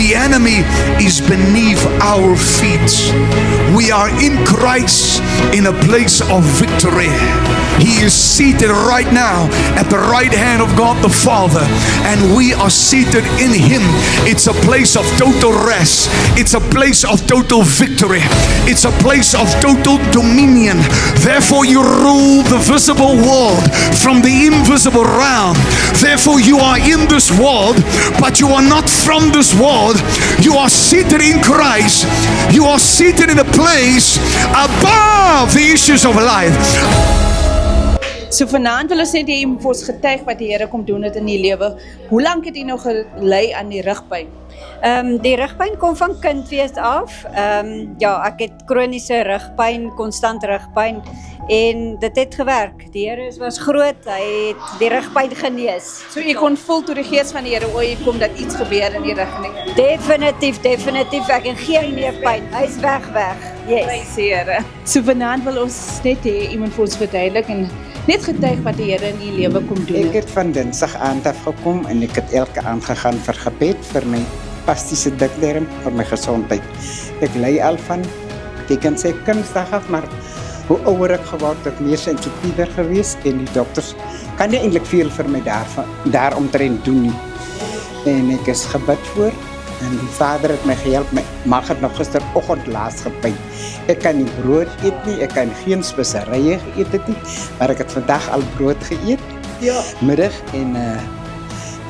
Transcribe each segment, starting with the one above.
The enemy is beneath our feet. We are in Christ in a place of victory. He is seated right now at the right hand of God the Father, and we are seated in Him. It's a place of total rest. It's a place of total victory. It's a place of total dominion. Therefore you rule the visible world from the invisible realm. Therefore you are in this world, but you are not from this world. You are seated in Christ. You are seated in a place above the issues of life. So vanaand wil ons net hê jy moet vir ons getuig wat die Here kom doen het in die lewe. Hoe lank het jy nou gelei aan die rugpyn? Die rugpyn kom van kindwees af. Ja, ek het kroniese rugpyn, konstant rugpyn en dit het gewerk. Die Here was groot, hy het die rugpyn genees. So jy kon voel toe die Gees van die Here oor jy kom dat iets gebeur in die rug nie. Definitief, ek het geen meer pyn. Hy's weg. Yes. Prys die Here. So vanaand wil ons net hê iemand vir ons verduidelik en net getuig wat die Here in die lewe kom doen. Ek het van Dinsdag aand af gekom en ek het elke aand gegaan vir gebed vir my pastiese dikdarm, vir my gesondheid. Ek ly al van, ek kan sê kindsdag af, maar hoe ouer ek geword het, meer sensitiever gewees en die dokters kan nie eintlik veel vir my daaromtrent doen nie. En ek is gebid voor en die Vader het my gehelp, my maag het nog gisteroggend laas gepyn. Ek kan nie brood eet nie, ek kan geen speserye geëet het nie, maar ek het vandag al brood geëet, middag en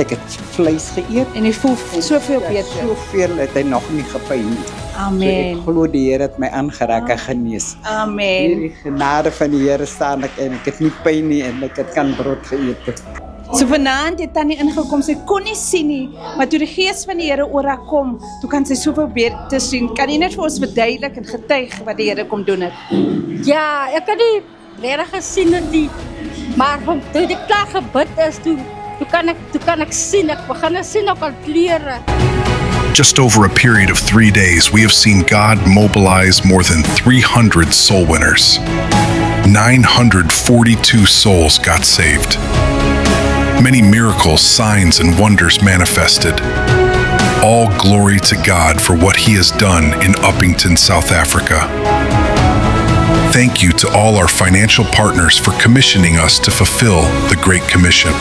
ek het vleis geëet. En jy voel soveel beter. Soveel het hy nog nie gepyn nie. Amen. So ek glo die Here het my aangeraak en genees. Amen. Hierdie genade van die Here staan ek en ek het nie pyn nie en ek het kan brood geëet het. So vanaand het Tannie ingekom, sy kon nie sien nie, maar toe die Gees van die Here oor haar kom, toe kan sy soveel beter sien. Kan jy net vir ons verduidelik en getuig wat die Here kom doen het? Ja, ek het nie regtig gesien het nie, maar toe die klaar gebid is, toe kan ek sien, ek begin sien op al kleure. Just over a period of 3 days, we have seen God mobilize more than 300 soul winners. 942 souls got saved. Many miracles, signs, and wonders manifested. All glory to God for what He has done in Uppington, South Africa. Thank you to all our financial partners for commissioning us to fulfill the Great Commission.